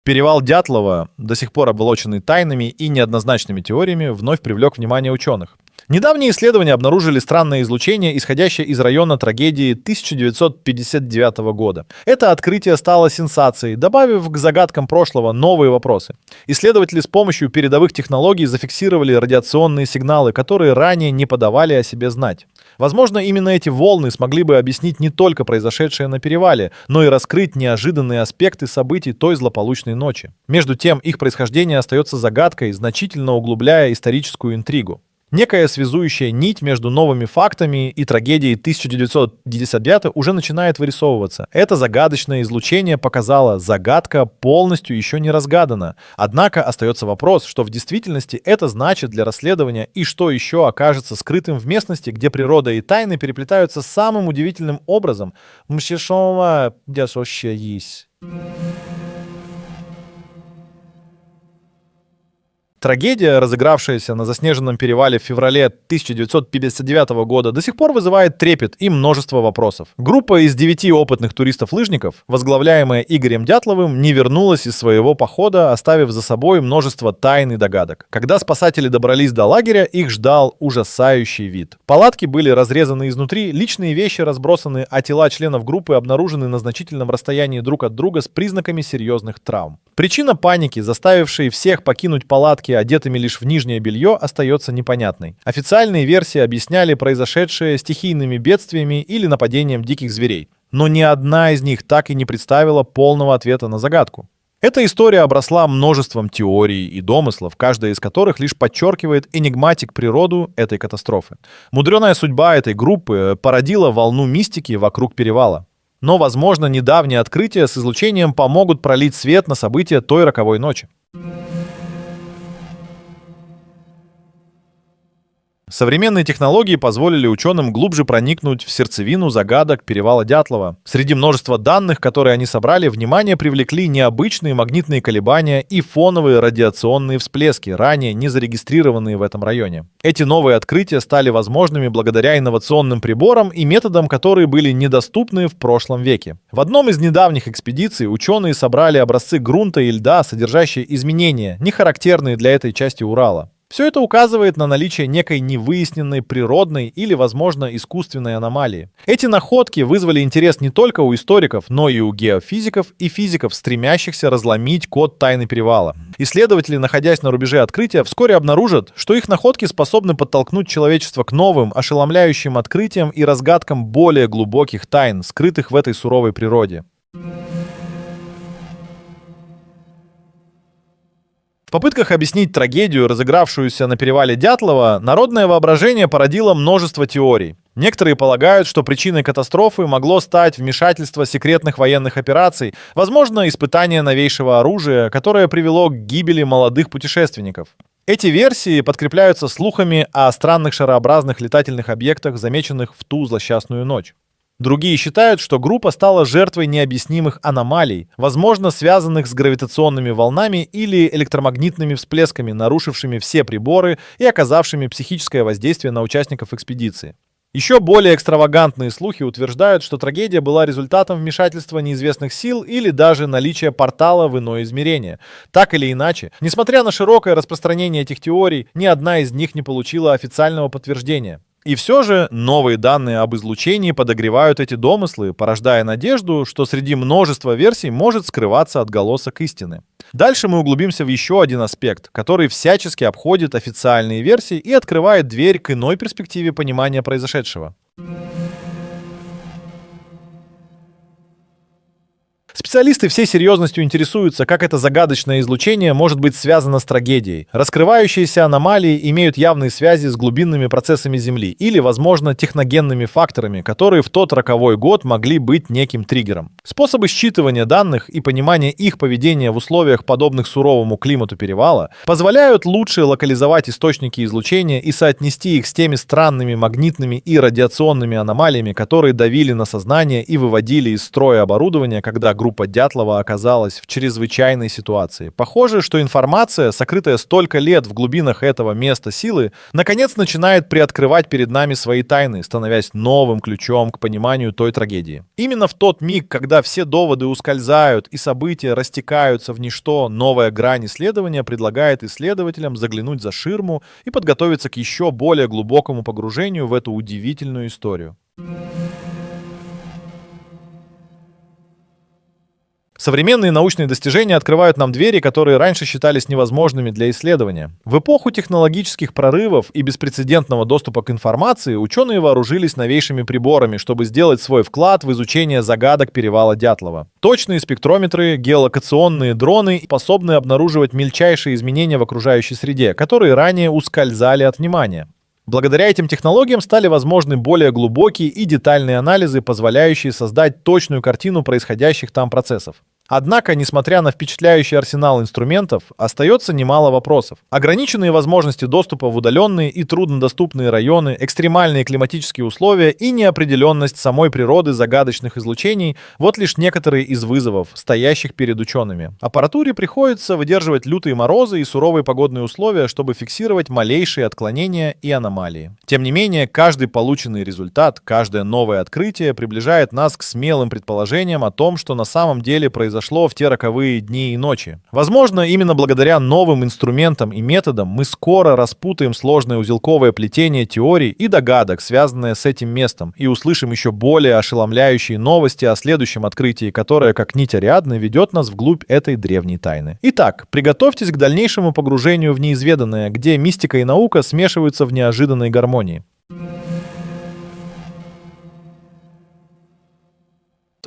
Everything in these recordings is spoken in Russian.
Перевал Дятлова, до сих пор обволоченный тайнами и неоднозначными теориями, вновь привлек внимание ученых. Недавние исследования обнаружили странное излучение, исходящее из района трагедии 1959 года. Это открытие стало сенсацией, добавив к загадкам прошлого новые вопросы. Исследователи с помощью передовых технологий зафиксировали радиационные сигналы, которые ранее не подавали о себе знать. Возможно, именно эти волны смогли бы объяснить не только произошедшее на перевале, но и раскрыть неожиданные аспекты событий той злополучной ночи. Между тем, их происхождение остается загадкой, значительно углубляя историческую интригу. Некая связующая нить между новыми фактами и трагедией 1959 уже начинает вырисовываться. Это загадочное излучение показало, загадка полностью еще не разгадана. Однако остается вопрос, что в действительности это значит для расследования и что еще окажется скрытым в местности, где природа и тайны переплетаются самым удивительным образом. Трагедия, разыгравшаяся на заснеженном перевале в феврале 1959 года, до сих пор вызывает трепет и множество вопросов. Группа из 9 опытных туристов-лыжников, возглавляемая Игорем Дятловым, не вернулась из своего похода, оставив за собой множество тайн и догадок. Когда спасатели добрались до лагеря, их ждал ужасающий вид. Палатки были разрезаны изнутри, личные вещи разбросаны, а тела членов группы обнаружены на значительном расстоянии друг от друга с признаками серьезных травм. Причина паники, заставившей всех покинуть палатки одетыми лишь в нижнее белье, остается непонятной. Официальные версии объясняли произошедшее стихийными бедствиями или нападением диких зверей. Но ни одна из них так и не представила полного ответа на загадку. Эта история обросла множеством теорий и домыслов, каждая из которых лишь подчеркивает энигматик природу этой катастрофы. Мудреная судьба этой группы породила волну мистики вокруг перевала. Но, возможно, недавние открытия с излучением помогут пролить свет на события той роковой ночи. Современные технологии позволили ученым глубже проникнуть в сердцевину загадок перевала Дятлова. Среди множества данных, которые они собрали, внимание привлекли необычные магнитные колебания и фоновые радиационные всплески, ранее не зарегистрированные в этом районе. Эти новые открытия стали возможными благодаря инновационным приборам и методам, которые были недоступны в прошлом веке. В одном из недавних экспедиций ученые собрали образцы грунта и льда, содержащие изменения, не характерные для этой части Урала. Все это указывает на наличие некой невыясненной природной или, возможно, искусственной аномалии. Эти находки вызвали интерес не только у историков, но и у геофизиков и физиков, стремящихся разломить код тайны перевала. Исследователи, находясь на рубеже открытия, вскоре обнаружат, что их находки способны подтолкнуть человечество к новым, ошеломляющим открытиям и разгадкам более глубоких тайн, скрытых в этой суровой природе. В попытках объяснить трагедию, разыгравшуюся на перевале Дятлова, народное воображение породило множество теорий. Некоторые полагают, что причиной катастрофы могло стать вмешательство секретных военных операций, возможно, испытание новейшего оружия, которое привело к гибели молодых путешественников. Эти версии подкрепляются слухами о странных шарообразных летательных объектах, замеченных в ту злосчастную ночь. Другие считают, что группа стала жертвой необъяснимых аномалий, возможно, связанных с гравитационными волнами или электромагнитными всплесками, нарушившими все приборы и оказавшими психическое воздействие на участников экспедиции. Еще более экстравагантные слухи утверждают, что трагедия была результатом вмешательства неизвестных сил или даже наличия портала в иное измерение. Так или иначе, несмотря на широкое распространение этих теорий, ни одна из них не получила официального подтверждения. И все же новые данные об излучении подогревают эти домыслы, порождая надежду, что среди множества версий может скрываться отголосок истины. Дальше мы углубимся в еще один аспект, который всячески обходит официальные версии и открывает дверь к иной перспективе понимания произошедшего. Специалисты всей серьезностью интересуются, как это загадочное излучение может быть связано с трагедией. Раскрывающиеся аномалии имеют явные связи с глубинными процессами Земли или, возможно, техногенными факторами, которые в тот роковой год могли быть неким триггером. Способы считывания данных и понимания их поведения в условиях, подобных суровому климату перевала, позволяют лучше локализовать источники излучения и соотнести их с теми странными магнитными и радиационными аномалиями, которые давили на сознание и выводили из строя оборудование, когда группа Дятлова оказалась в чрезвычайной ситуации. Похоже, что информация, сокрытая столько лет в глубинах этого места силы, наконец начинает приоткрывать перед нами свои тайны, становясь новым ключом к пониманию той трагедии. Именно в тот миг, когда все доводы ускользают и события растекаются в ничто, новая грань исследования предлагает исследователям заглянуть за ширму и подготовиться к еще более глубокому погружению в эту удивительную историю. Современные научные достижения открывают нам двери, которые раньше считались невозможными для исследования. В эпоху технологических прорывов и беспрецедентного доступа к информации ученые вооружились новейшими приборами, чтобы сделать свой вклад в изучение загадок перевала Дятлова. Точные спектрометры, геолокационные дроны способны обнаруживать мельчайшие изменения в окружающей среде, которые ранее ускользали от внимания. Благодаря этим технологиям стали возможны более глубокие и детальные анализы, позволяющие создать точную картину происходящих там процессов. Однако, несмотря на впечатляющий арсенал инструментов, остается немало вопросов. Ограниченные возможности доступа в удаленные и труднодоступные районы, экстремальные климатические условия и неопределенность самой природы загадочных излучений – вот лишь некоторые из вызовов, стоящих перед учеными. Аппаратуре приходится выдерживать лютые морозы и суровые погодные условия, чтобы фиксировать малейшие отклонения и аномалии. Тем не менее, каждый полученный результат, каждое новое открытие приближает нас к смелым предположениям о том, что на самом деле произошло в те роковые дни и ночи. Возможно, именно благодаря новым инструментам и методам мы скоро распутаем сложное узелковое плетение теорий и догадок, связанное с этим местом, и услышим еще более ошеломляющие новости о следующем открытии, которое, как нить Ариадны, ведет нас вглубь этой древней тайны. Итак, приготовьтесь к дальнейшему погружению в неизведанное, где мистика и наука смешиваются в неожиданной гармонии.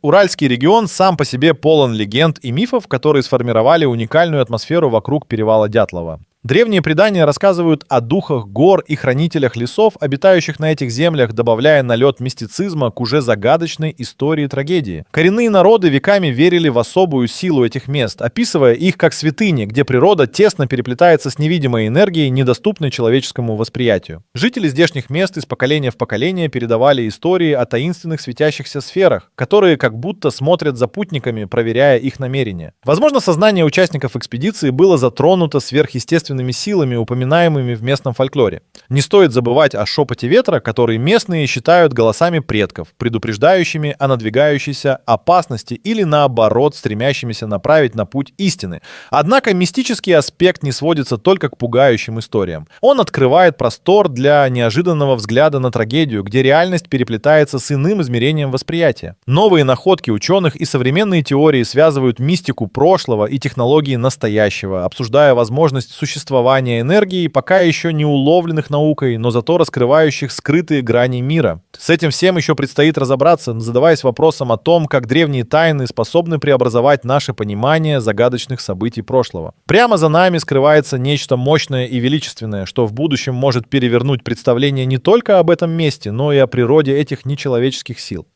Уральский регион сам по себе полон легенд и мифов, которые сформировали уникальную атмосферу вокруг перевала Дятлова. Древние предания рассказывают о духах гор и хранителях лесов, обитающих на этих землях, добавляя налет мистицизма к уже загадочной истории трагедии. Коренные народы веками верили в особую силу этих мест, описывая их как святыни, где природа тесно переплетается с невидимой энергией, недоступной человеческому восприятию. Жители здешних мест из поколения в поколение передавали истории о таинственных светящихся сферах, которые как будто смотрят за путниками, проверяя их намерения. Возможно, сознание участников экспедиции было затронуто сверхъестественными силами, упоминаемыми в местном фольклоре. Не стоит забывать о шепоте ветра, который местные считают голосами предков, предупреждающими о надвигающейся опасности или, наоборот, стремящимися направить на путь истины. Однако мистический аспект не сводится только к пугающим историям. Он открывает простор для неожиданного взгляда на трагедию, где реальность переплетается с иным измерением восприятия. Новые находки ученых и современные теории связывают мистику прошлого и технологии настоящего, обсуждая возможность существования энергии, пока еще не уловленных наукой, но зато раскрывающих скрытые грани мира. С этим всем еще предстоит разобраться, задаваясь вопросом о том, как древние тайны способны преобразовать наше понимание загадочных событий прошлого. Прямо за нами скрывается нечто мощное и величественное, что в будущем может перевернуть представление не только об этом месте, но и о природе этих нечеловеческих сил.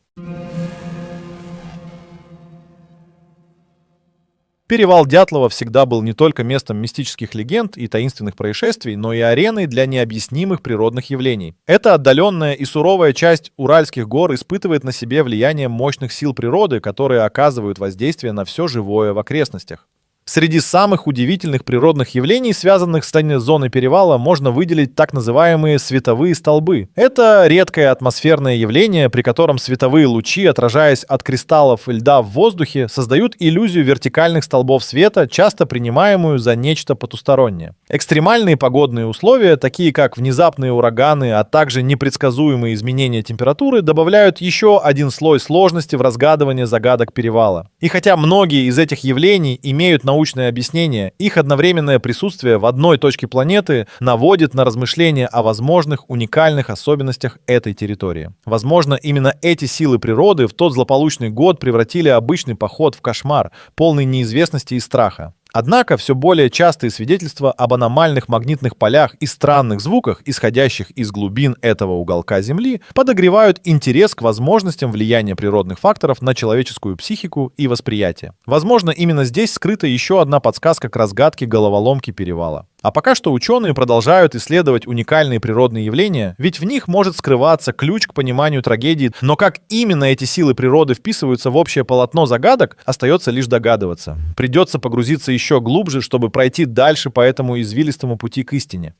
Перевал Дятлова всегда был не только местом мистических легенд и таинственных происшествий, но и ареной для необъяснимых природных явлений. Эта отдаленная и суровая часть Уральских гор испытывает на себе влияние мощных сил природы, которые оказывают воздействие на все живое в окрестностях. Среди самых удивительных природных явлений, связанных с зоной перевала, можно выделить так называемые световые столбы. Это редкое атмосферное явление, при котором световые лучи, отражаясь от кристаллов льда в воздухе, создают иллюзию вертикальных столбов света, часто принимаемую за нечто потустороннее. Экстремальные погодные условия, такие как внезапные ураганы, а также непредсказуемые изменения температуры, добавляют еще один слой сложности в разгадывании загадок перевала. И хотя многие из этих явлений имеют научное объяснение, их одновременное присутствие в одной точке планеты наводит на размышления о возможных уникальных особенностях этой территории. Возможно, именно эти силы природы в тот злополучный год превратили обычный поход в кошмар, полный неизвестности и страха. Однако все более частые свидетельства об аномальных магнитных полях и странных звуках, исходящих из глубин этого уголка Земли, подогревают интерес к возможностям влияния природных факторов на человеческую психику и восприятие. Возможно, именно здесь скрыта еще одна подсказка к разгадке головоломки перевала. А пока что ученые продолжают исследовать уникальные природные явления, ведь в них может скрываться ключ к пониманию трагедии, но как именно эти силы природы вписываются в общее полотно загадок, остается лишь догадываться. Придется погрузиться еще глубже, чтобы пройти дальше по этому извилистому пути к истине.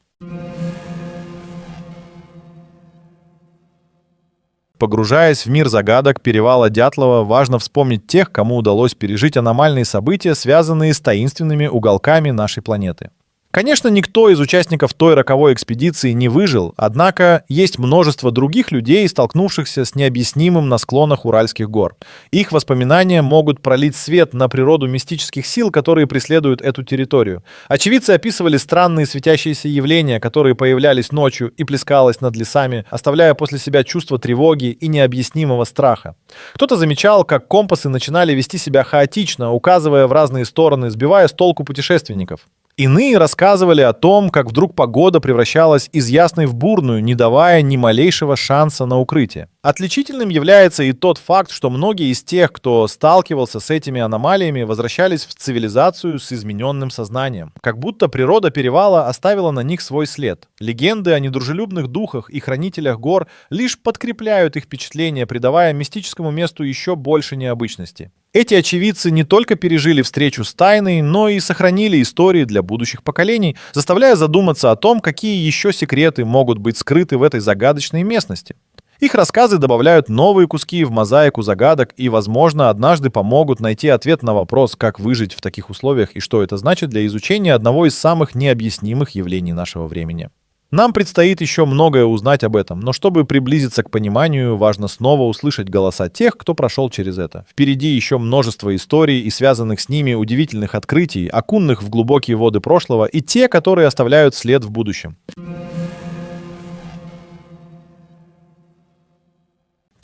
Погружаясь в мир загадок перевала Дятлова, важно вспомнить тех, кому удалось пережить аномальные события, связанные с таинственными уголками нашей планеты. Конечно, никто из участников той роковой экспедиции не выжил, однако есть множество других людей, столкнувшихся с необъяснимым на склонах Уральских гор. Их воспоминания могут пролить свет на природу мистических сил, которые преследуют эту территорию. Очевидцы описывали странные светящиеся явления, которые появлялись ночью и плескалось над лесами, оставляя после себя чувство тревоги и необъяснимого страха. Кто-то замечал, как компасы начинали вести себя хаотично, указывая в разные стороны, сбивая с толку путешественников. Иные рассказывали о том, как вдруг погода превращалась из ясной в бурную, не давая ни малейшего шанса на укрытие. Отличительным является и тот факт, что многие из тех, кто сталкивался с этими аномалиями, возвращались в цивилизацию с измененным сознанием. Как будто природа перевала оставила на них свой след. Легенды о недружелюбных духах и хранителях гор лишь подкрепляют их впечатления, придавая мистическому месту еще больше необычности. Эти очевидцы не только пережили встречу с тайной, но и сохранили истории для будущих поколений, заставляя задуматься о том, какие еще секреты могут быть скрыты в этой загадочной местности. Их рассказы добавляют новые куски в мозаику загадок и, возможно, однажды помогут найти ответ на вопрос, как выжить в таких условиях и что это значит для изучения одного из самых необъяснимых явлений нашего времени. Нам предстоит еще многое узнать об этом, но чтобы приблизиться к пониманию, важно снова услышать голоса тех, кто прошел через это. Впереди еще множество историй и связанных с ними удивительных открытий, окунных в глубокие воды прошлого, и те, которые оставляют след в будущем.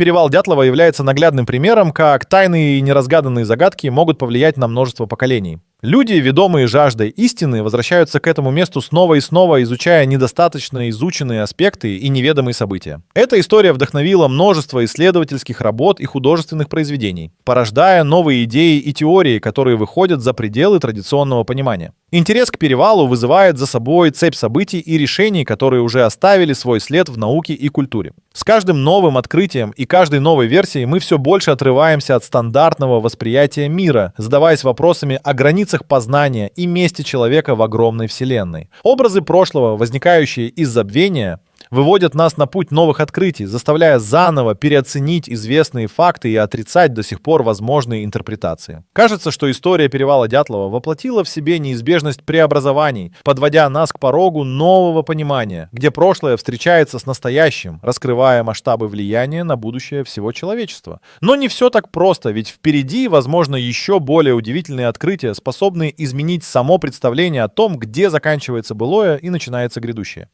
Перевал Дятлова является наглядным примером, как тайные и неразгаданные загадки могут повлиять на множество поколений. Люди, ведомые жаждой истины, возвращаются к этому месту снова и снова, изучая недостаточно изученные аспекты и неведомые события. Эта история вдохновила множество исследовательских работ и художественных произведений, порождая новые идеи и теории, которые выходят за пределы традиционного понимания. Интерес к перевалу вызывает за собой цепь событий и решений, которые уже оставили свой след в науке и культуре. С каждым новым открытием и каждой новой версией мы все больше отрываемся от стандартного восприятия мира, задаваясь вопросами о границах познания и месте человека в огромной вселенной. Образы прошлого, возникающие из забвения, выводят нас на путь новых открытий, заставляя заново переоценить известные факты и отрицать до сих пор возможные интерпретации. Кажется, что история перевала Дятлова воплотила в себе неизбежность преобразований, подводя нас к порогу нового понимания, где прошлое встречается с настоящим, раскрывая масштабы влияния на будущее всего человечества. Но не все так просто, ведь впереди, возможно, еще более удивительные открытия, способные изменить само представление о том, где заканчивается былое и начинается грядущее.